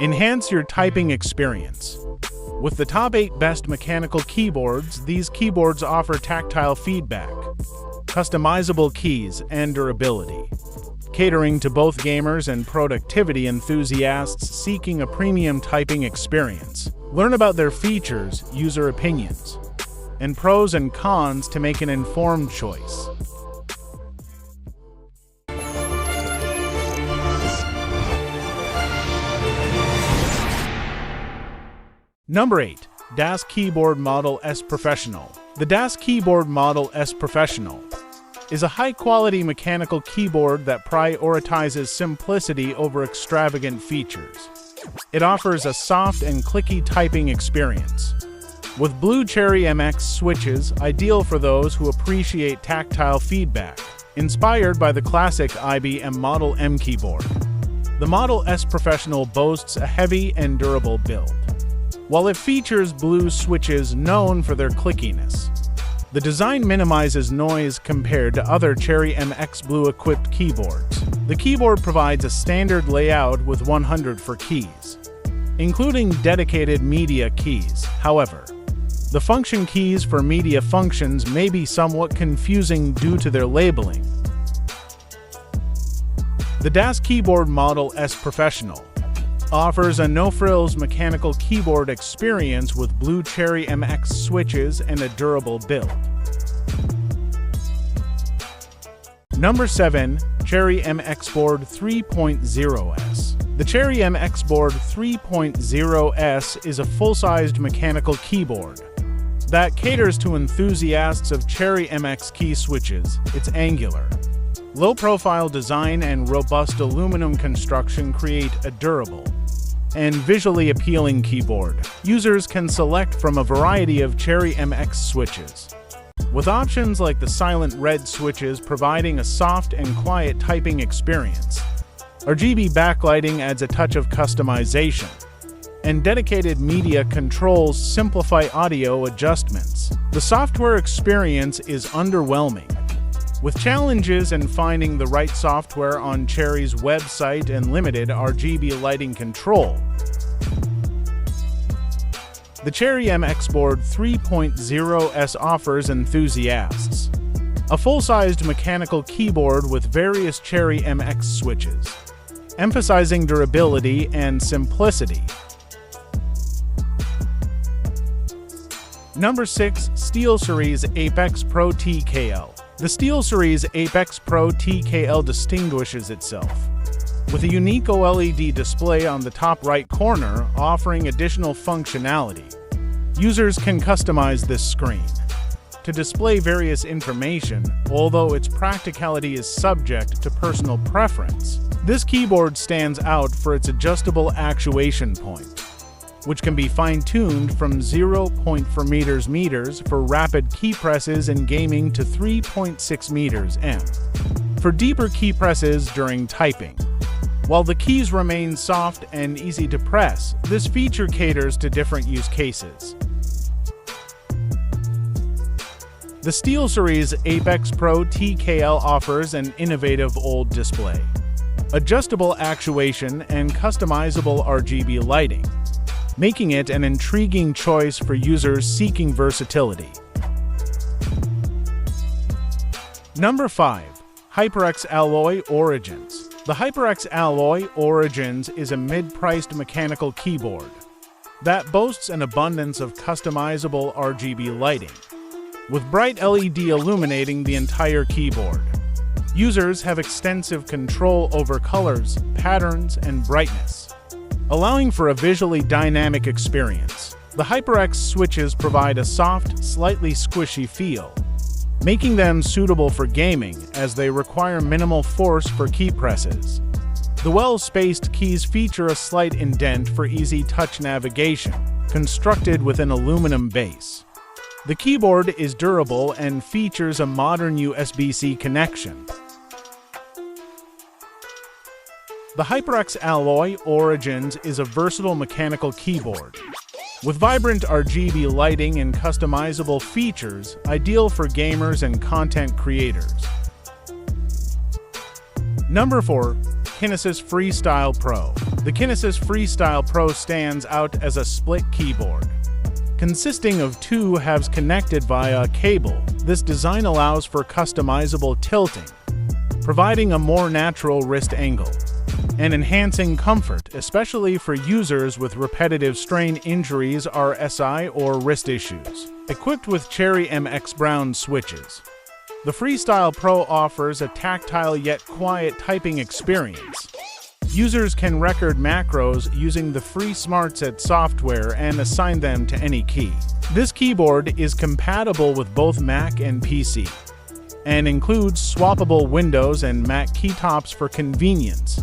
Enhance your typing experience. With the top 8 best mechanical keyboards, these keyboards offer tactile feedback, customizable keys, and durability, catering to both gamers and productivity enthusiasts seeking a premium typing experience. Learn about their features, user opinions, and pros and cons to make an informed choice. Number 8. DAS Keyboard Model S Professional. The DAS Keyboard Model S Professional is a high-quality mechanical keyboard that prioritizes simplicity over extravagant features. It offers a soft and clicky typing experience, with Blue Cherry MX switches ideal for those who appreciate tactile feedback, inspired by the classic IBM Model M keyboard. The Model S Professional boasts a heavy and durable build, while it features blue switches known for their clickiness. The design minimizes noise compared to other Cherry MX Blue-equipped keyboards. The keyboard provides a standard layout with 100 for keys, including dedicated media keys. However, the function keys for media functions may be somewhat confusing due to their labeling. The DAS Keyboard Model S Professional offers a no-frills mechanical keyboard experience with Blue Cherry MX switches and a durable build. Number 7. Cherry MX Board 3.0S. The Cherry MX Board 3.0S is a full-sized mechanical keyboard that caters to enthusiasts of Cherry MX key switches. Its angular, low-profile design and robust aluminum construction create a durable and visually appealing keyboard. Users can select from a variety of Cherry MX switches, with options like the silent red switches providing a soft and quiet typing experience. RGB backlighting adds a touch of customization, and dedicated media controls simplify audio adjustments. The software experience is underwhelming, with challenges in finding the right software on Cherry's website and limited RGB lighting control. The Cherry MX Board 3.0S offers enthusiasts a full-sized mechanical keyboard with various Cherry MX switches, emphasizing durability and simplicity. Number 6. SteelSeries Apex Pro TKL. The SteelSeries Apex Pro TKL distinguishes itself with a unique OLED display on the top right corner, offering additional functionality. Users can customize this screen to display various information, although its practicality is subject to personal preference. This keyboard stands out for its adjustable actuation point, which can be fine-tuned from 0.4 meters for rapid key presses in gaming to 3.6 meters for deeper key presses during typing. While the keys remain soft and easy to press, this feature caters to different use cases. The SteelSeries Apex Pro TKL offers an innovative OLED display, adjustable actuation, and customizable RGB lighting, making it an intriguing choice for users seeking versatility. Number 5. HyperX Alloy Origins. The HyperX Alloy Origins is a mid-priced mechanical keyboard that boasts an abundance of customizable RGB lighting, with bright LED illuminating the entire keyboard. Users have extensive control over colors, patterns, and brightness, allowing for a visually dynamic experience. The HyperX switches provide a soft, slightly squishy feel, making them suitable for gaming as they require minimal force for key presses. The well-spaced keys feature a slight indent for easy touch navigation, constructed with an aluminum base. The keyboard is durable and features a modern USB-C connection. The HyperX Alloy Origins is a versatile mechanical keyboard with vibrant RGB lighting and customizable features, ideal for gamers and content creators. Number 4. Kinesis Freestyle Pro. The Kinesis Freestyle Pro stands out as a split keyboard. Consisting of two halves connected via a cable, this design allows for customizable tilting, providing a more natural wrist angle, and enhancing comfort, especially for users with repetitive strain injuries, RSI, or wrist issues. Equipped with Cherry MX Brown switches, the Freestyle Pro offers a tactile yet quiet typing experience. Users can record macros using the free SmartSet software and assign them to any key. This keyboard is compatible with both Mac and PC, and includes swappable Windows and Mac keytops for convenience.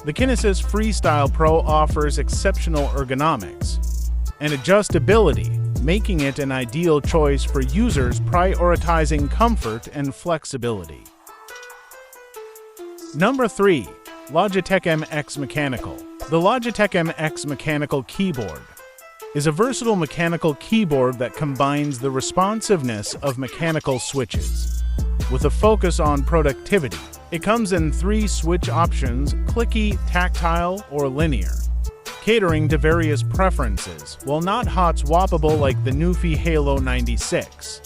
The Kinesis Freestyle Pro offers exceptional ergonomics and adjustability, making it an ideal choice for users prioritizing comfort and flexibility. Number 3. Logitech MX Mechanical. The Logitech MX Mechanical keyboard is a versatile mechanical keyboard that combines the responsiveness of mechanical switches with a focus on productivity. It comes in 3 switch options: clicky, tactile, or linear, catering to various preferences, while not hot swappable like the Nufy Halo 96.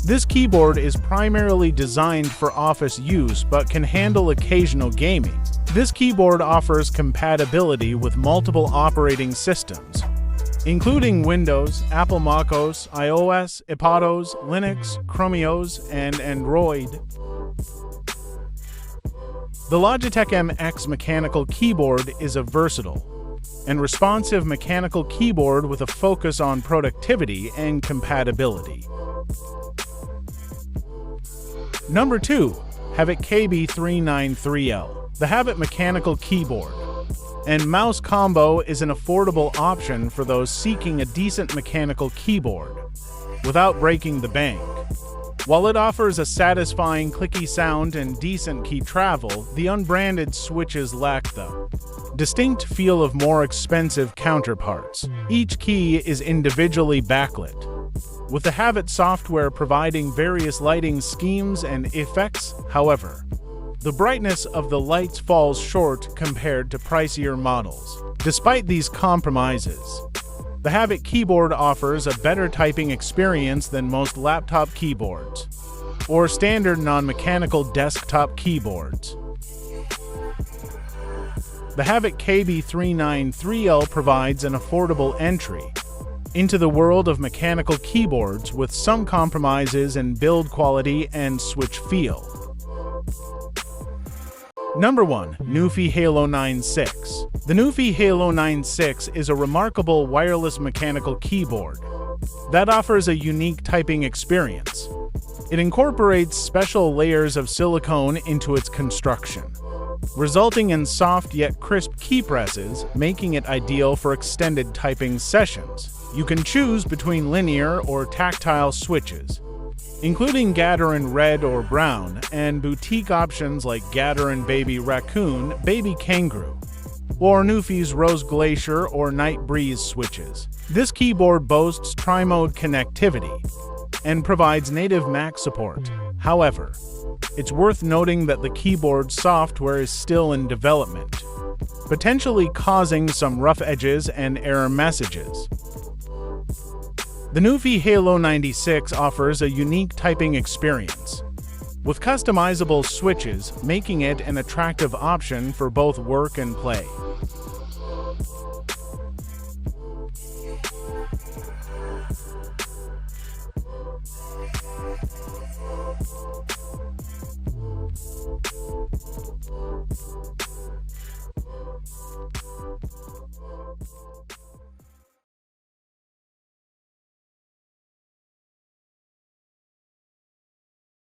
This keyboard is primarily designed for office use but can handle occasional gaming. This keyboard offers compatibility with multiple operating systems, including Windows, Apple macOS, iOS, iPadOS, Linux, ChromeOS, and Android. The Logitech MX Mechanical keyboard is a versatile and responsive mechanical keyboard with a focus on productivity and compatibility. Number 2. Havok KB393L. The Havok Mechanical Keyboard and Mouse Combo is an affordable option for those seeking a decent mechanical keyboard without breaking the bank. While it offers a satisfying clicky sound and decent key travel, the unbranded switches lack the distinct feel of more expensive counterparts. Each key is individually backlit, with the Havok software providing various lighting schemes and effects. However, the brightness of the lights falls short compared to pricier models. Despite these compromises, the Havok keyboard offers a better typing experience than most laptop keyboards or standard non-mechanical desktop keyboards. The Havok KB393L provides an affordable entry into the world of mechanical keyboards with some compromises in build quality and switch feel. Number 1. Nufy Halo 96. The Nufy Halo 96 is a remarkable wireless mechanical keyboard that offers a unique typing experience. It incorporates special layers of silicone into its construction, resulting in soft yet crisp key presses, making it ideal for extended typing sessions. You can choose between linear or tactile switches, including Gateron Red or Brown, and boutique options like Gateron Baby Raccoon, Baby Kangaroo, or Nufy's Rose Glacier or Night Breeze switches. This keyboard boasts tri-mode connectivity and provides native Mac support. However, it's worth noting that the keyboard software is still in development, potentially causing some rough edges and error messages. The Nufy Halo 96 offers a unique typing experience, with customizable switches, making it an attractive option for both work and play.